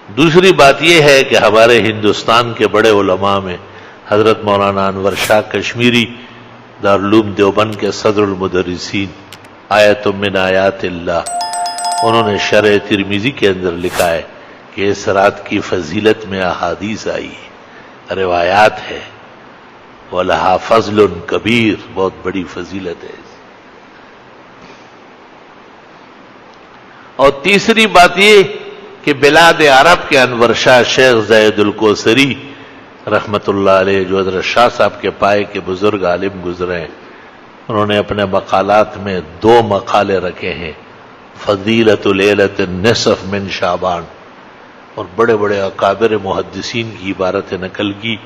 دوسری بات یہ ہے کہ ہمارے ہندوستان کے بڑے علماء میں حضرت مولانا انور شاہ کشمیری دارالعلوم دیوبند کے صدر المدرسین آیت من آیات اللہ، انہوں نے شرح ترمذی کے اندر لکھا ہے کہ اس رات کی فضیلت میں احادیث آئی ہے، روایات ہے، وَلَهَا فَضْلٌ کبیر، بہت بڑی فضیلت ہے۔ اور تیسری بات یہ کہ بلاد عرب کے انور شاہ شیخ زید الکوثری رحمت اللہ علیہ، جو حضرت شاہ صاحب کے پائے کے بزرگ عالم گزرے ہیں، انہوں نے اپنے مقالات میں 2 مقالے رکھے ہیں، فضیلت لیلۃ النصف من شعبان، اور بڑے بڑے اکابر محدثین کی عبارتیں نقل کی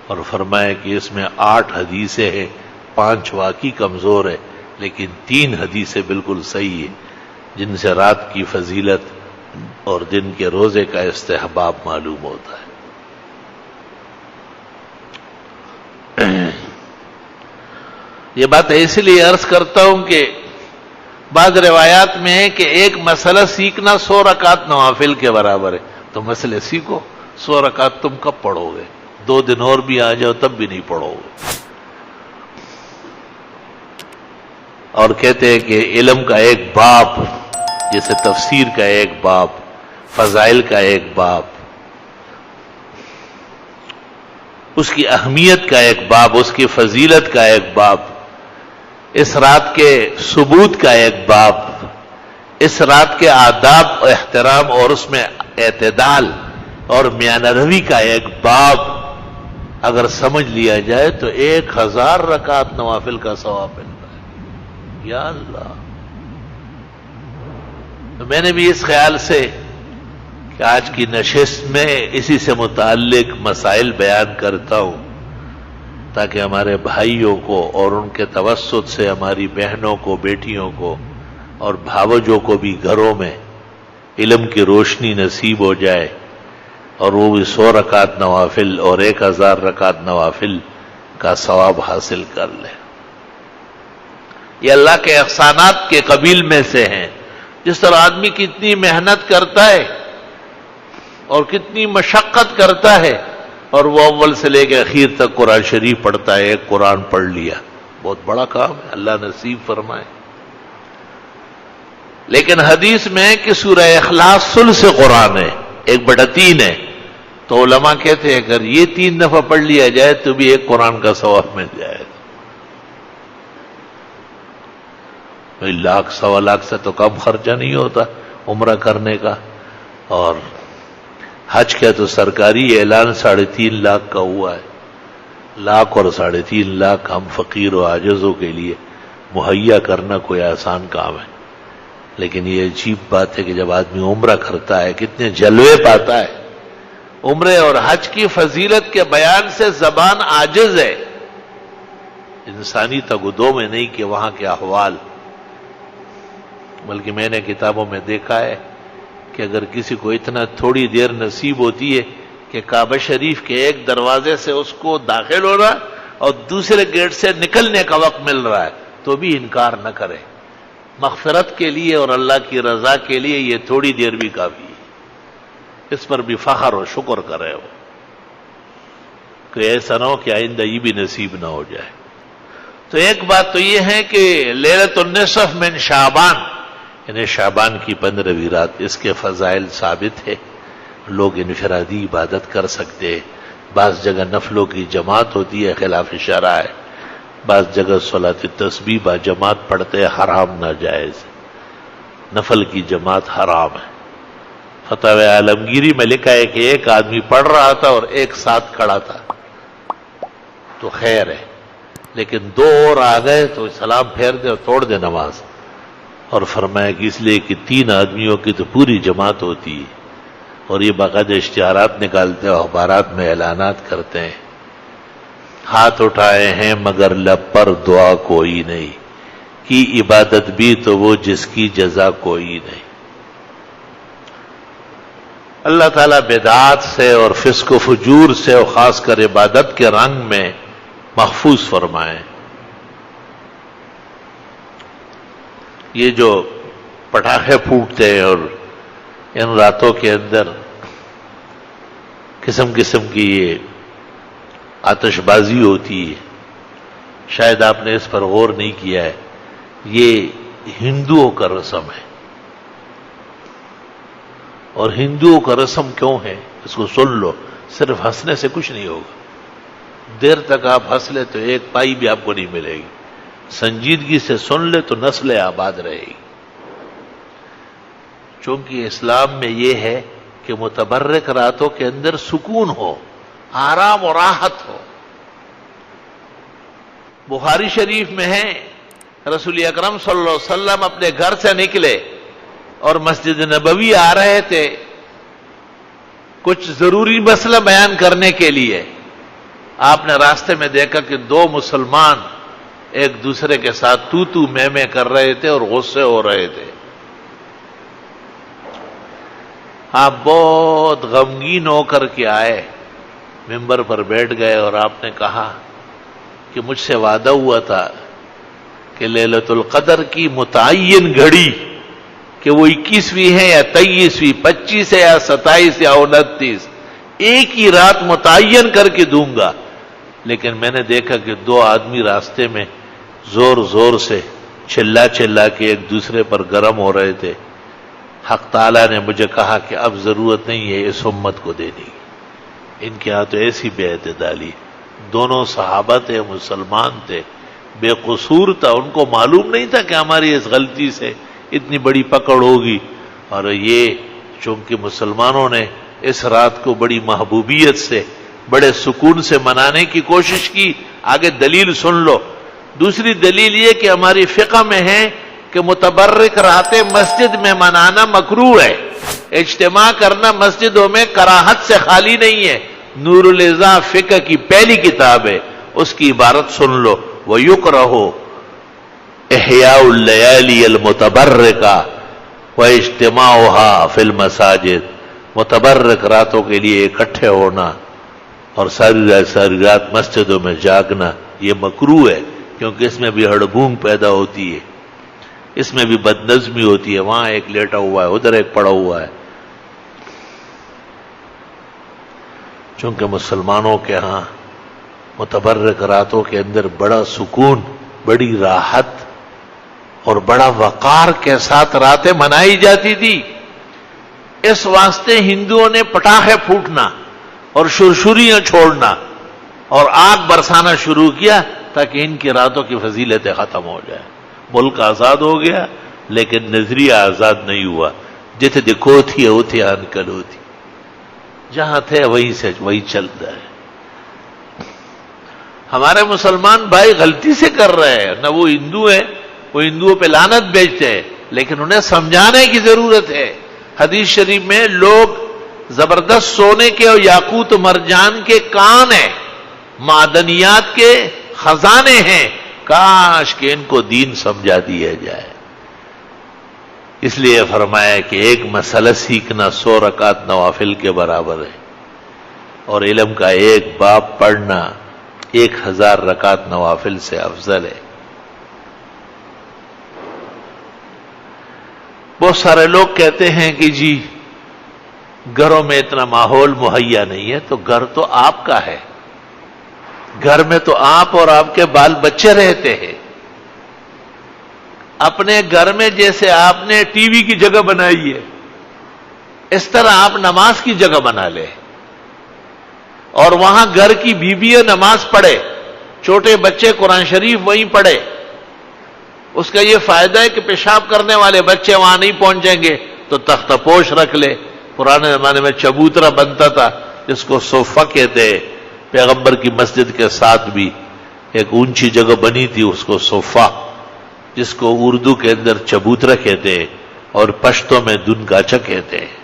اور فرمایا کہ اس میں 8 حدیثیں ہیں، 5 واقعی کمزور ہے لیکن 3 حدیثیں بالکل صحیح ہیں، جن سے رات کی فضیلت اور دن کے روزے کا استحباب معلوم ہوتا ہے۔ یہ بات اس لیے عرض کرتا ہوں کہ بعض روایات میں ہے کہ ایک مسئلہ سیکھنا 100 رکعت نوافل کے برابر ہے، تو مسئلے سیکھو، 100 رکعت تم کب پڑھو گے؟ 2 دن اور بھی آ جاؤ تب بھی نہیں پڑھو گے۔ اور کہتے ہیں کہ علم کا ایک باب، جیسے تفسیر کا ایک باب، فضائل کا ایک باب، اس کی اہمیت کا ایک باب، اس کی فضیلت کا ایک باب، اس رات کے ثبوت کا ایک باب، اس رات کے آداب و احترام اور اس میں اعتدال اور میانہ روی کا ایک باب اگر سمجھ لیا جائے تو 1000 رکعت نوافل کا ثواب ملتا ہے۔ یا اللہ! تو میں نے بھی اس خیال سے کہ آج کی نشست میں اسی سے متعلق مسائل بیان کرتا ہوں تاکہ ہمارے بھائیوں کو اور ان کے توسط سے ہماری بہنوں کو، بیٹیوں کو اور بھاوجوں کو بھی گھروں میں علم کی روشنی نصیب ہو جائے اور وہ بھی 100 رکعت نوافل اور 1000 رکعت نوافل کا ثواب حاصل کر لے۔ یہ اللہ کے احسانات کے قبیل میں سے ہیں۔ جس طرح آدمی کتنی محنت کرتا ہے اور کتنی مشقت کرتا ہے اور وہ اول سے لے کے اخیر تک قرآن شریف پڑھتا ہے، ایک قرآن پڑھ لیا، بہت بڑا کام ہے، اللہ نصیب فرمائے۔ لیکن حدیث میں کہ سورہ اخلاص ثلث قرآن ہے، 1/3 ہے، تو علماء کہتے ہیں اگر یہ 3 دفعہ پڑھ لیا جائے تو بھی ایک قرآن کا ثواب مل جائے گا۔ 1,00,000 سوا لاکھ سے تو کم خرچہ نہیں ہوتا عمرہ کرنے کا، اور حج کا تو سرکاری اعلان 3.5 لاکھ کا ہوا ہے۔ 1,00,000 اور 3.5 لاکھ ہم فقیر و عاجزوں کے لیے مہیا کرنا کوئی آسان کام ہے، لیکن یہ عجیب بات ہے کہ جب آدمی عمرہ کرتا ہے کتنے جلوے پاتا ہے۔ عمرے اور حج کی فضیلت کے بیان سے زبان عاجز ہے، انسانی تگدوں میں نہیں کہ وہاں کے احوال، بلکہ میں نے کتابوں میں دیکھا ہے کہ اگر کسی کو اتنا تھوڑی دیر نصیب ہوتی ہے کہ کعبہ شریف کے ایک دروازے سے اس کو داخل ہو رہا ہے اور دوسرے گیٹ سے نکلنے کا وقت مل رہا ہے تو بھی انکار نہ کرے، مغفرت کے لیے اور اللہ کی رضا کے لیے یہ تھوڑی دیر بھی کافی ہے، اس پر بھی فخر و شکر کرے ہو کہ ایسا نہ ہو کہ آئندہ یہ بھی نصیب نہ ہو جائے۔ تو ایک بات تو یہ ہے کہ لیلۃ النصف من شعبان، یعنی شعبان کی 15ویں رات، اس کے فضائل ثابت ہے، لوگ انفرادی عبادت کر سکتے ہیں، بعض جگہ نفلوں کی جماعت ہوتی ہے خلاف شرع ہے، بعض جگہ صلاۃ التسبیح با جماعت پڑھتے ہیں، حرام ناجائز، نفل کی جماعت حرام ہے۔ فتاوی عالمگیری میں لکھا ہے کہ ایک آدمی پڑھ رہا تھا اور ایک ساتھ کھڑا تھا تو خیر ہے، لیکن 2 اور آ گئے تو سلام پھیر دے اور توڑ دے نماز، اور فرمایا کہ اس لیے کہ 3 آدمیوں کی تو پوری جماعت ہوتی ہے، اور یہ باقاعدہ اشتہارات نکالتے ہیں، اخبارات میں اعلانات کرتے ہیں، ہاتھ اٹھائے ہیں مگر لب پر دعا کوئی نہیں، کی عبادت بھی تو وہ جس کی جزا کوئی نہیں۔ اللہ تعالیٰ بدعات سے اور فسق و فجور سے اور خاص کر عبادت کے رنگ میں محفوظ فرمائیں۔ یہ جو پٹاخے پھوٹتے ہیں اور ان راتوں کے اندر قسم قسم کی یہ آتش بازی ہوتی ہے، شاید آپ نے اس پر غور نہیں کیا ہے، یہ ہندوؤں کا رسم ہے۔ اور ہندوؤں کا رسم کیوں ہے اس کو سن لو، صرف ہنسنے سے کچھ نہیں ہوگا، دیر تک آپ ہنس لے تو ایک پائی بھی آپ کو نہیں ملے گی، سنجیدگی سے سن لے تو نسل آباد رہے گی۔ چونکہ اسلام میں یہ ہے کہ متبرک راتوں کے اندر سکون ہو، آرام اور راحت ہو۔ بخاری شریف میں ہے رسول اکرم صلی اللہ علیہ وسلم اپنے گھر سے نکلے اور مسجد نبوی آ رہے تھے کچھ ضروری مسئلہ بیان کرنے کے لیے۔ آپ نے راستے میں دیکھا کہ دو مسلمان ایک دوسرے کے ساتھ تو میں کر رہے تھے اور غصے ہو رہے تھے۔ آپ بہت غمگین ہو کر کے آئے، ممبر پر بیٹھ گئے اور آپ نے کہا کہ مجھ سے وعدہ ہوا تھا کہ لیلۃ القدر کی متعین گھڑی کہ وہ 21ویں ہے یا 23ویں، 25 ہے یا 27 یا 29، ایک ہی رات متعین کر کے دوں گا۔ لیکن میں نے دیکھا کہ دو آدمی راستے میں زور زور سے چلا کے ایک دوسرے پر گرم ہو رہے تھے۔ حق تعالیٰ نے مجھے کہا کہ اب ضرورت نہیں ہے اس امت کو دینے کی، ان کے ہاں تو ایسی بے اعتدالی، دونوں صحابہ تھے، مسلمان تھے، بے قصور تھا، ان کو معلوم نہیں تھا کہ ہماری اس غلطی سے اتنی بڑی پکڑ ہوگی۔ اور یہ چونکہ مسلمانوں نے اس رات کو بڑی محبوبیت سے، بڑے سکون سے منانے کی کوشش کی۔ آگے دلیل سن لو۔ دوسری دلیل یہ کہ ہماری فقہ میں ہے کہ متبرک راتیں مسجد میں منانا مکروہ ہے، اجتماع کرنا مسجدوں میں کراہت سے خالی نہیں ہے۔ نور الاضاء فقہ کی پہلی کتاب ہے، اس کی عبارت سن لو، وَيُكْرَهُ إِحْيَاءُ اللَّيَالِيِ الْمُتَبَرِّكَةِ وَاجْتِمَاعُهَا فِي الْمَسَاجِدِ، متبرک راتوں کے لیے اکٹھے ہونا اور ساری رات مسجدوں میں جاگنا یہ مکروہ ہے، کیونکہ اس میں بھی ہڑبونگ پیدا ہوتی ہے، اس میں بھی بدنظمی ہوتی ہے، وہاں ایک لیٹا ہوا ہے، ادھر ایک پڑا ہوا ہے۔ چونکہ مسلمانوں کے ہاں متبرک راتوں کے اندر بڑا سکون، بڑی راحت اور بڑا وقار کے ساتھ راتیں منائی جاتی تھی، اس واسطے ہندوؤں نے پٹاخے پھوٹنا اور شرشریاں چھوڑنا اور آگ برسانا شروع کیا تاکہ ان کی راتوں کی فضیلتیں ختم ہو جائیں۔ ملک آزاد ہو گیا لیکن نظریہ آزاد نہیں ہوا۔ جتنے دکھو تھی اوتھے انکل ہوتی، جہاں تھے وہیں سے وہی چلتا ہے۔ ہمارے مسلمان بھائی غلطی سے کر رہے ہیں، نہ وہ ہندو ہیں، وہ ہندوؤں پہ لعنت بیچتے ہیں، لیکن انہیں سمجھانے کی ضرورت ہے۔ حدیث شریف میں لوگ زبردست سونے کے اور یاقوت و مرجان کے کان ہیں، معدنیات کے خزانے ہیں، کاش کہ ان کو دین سمجھا دیا جائے۔ اس لیے فرمایا کہ ایک مسئلہ سیکھنا 100 رکعت نوافل کے برابر ہے، اور علم کا ایک باب پڑھنا 1000 رکعت نوافل سے افضل ہے۔ بہت سارے لوگ کہتے ہیں کہ جی گھروں میں اتنا ماحول مہیا نہیں ہے، تو گھر تو آپ کا ہے، گھر میں تو آپ اور آپ کے بال بچے رہتے ہیں۔ اپنے گھر میں جیسے آپ نے ٹی وی کی جگہ بنائی ہے، اس طرح آپ نماز کی جگہ بنا لیں، اور وہاں گھر کی بیویاں نماز پڑھے، چھوٹے بچے قرآن شریف وہیں پڑھے۔ اس کا یہ فائدہ ہے کہ پیشاب کرنے والے بچے وہاں نہیں پہنچیں گے، تو تختہ پوش رکھ لے۔ پرانے زمانے میں چبوترا بنتا تھا جس کو صوفہ کہتے ہیں، پیغمبر کی مسجد کے ساتھ بھی ایک اونچی جگہ بنی تھی، اس کو صوفہ، جس کو اردو کے اندر چبوترا کہتے ہیں اور پشتوں میں دن گاچا کہتے ہیں،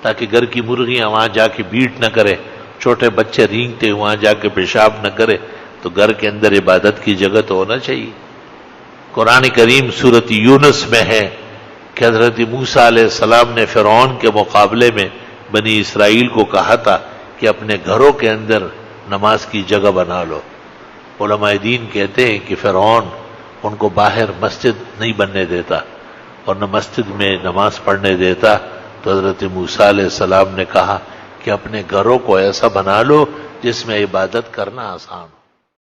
تاکہ گھر کی مرغیاں وہاں جا کے بیٹ نہ کرے، چھوٹے بچے رینگتے وہاں جا کے پیشاب نہ کرے، تو گھر کے اندر عبادت کی جگہ تو ہونا چاہیے۔ قرآن کریم سورۃ یونس میں ہے کہ حضرت موسیٰ علیہ السلام نے فرعون کے مقابلے میں بنی اسرائیل کو کہا تھا کہ اپنے گھروں کے اندر نماز کی جگہ بنا لو۔ علماء دین کہتے ہیں کہ فرعون ان کو باہر مسجد نہیں بننے دیتا اور نہ مسجد میں نماز پڑھنے دیتا، تو حضرت موسیٰ علیہ السلام نے کہا کہ اپنے گھروں کو ایسا بنا لو جس میں عبادت کرنا آسان ہو۔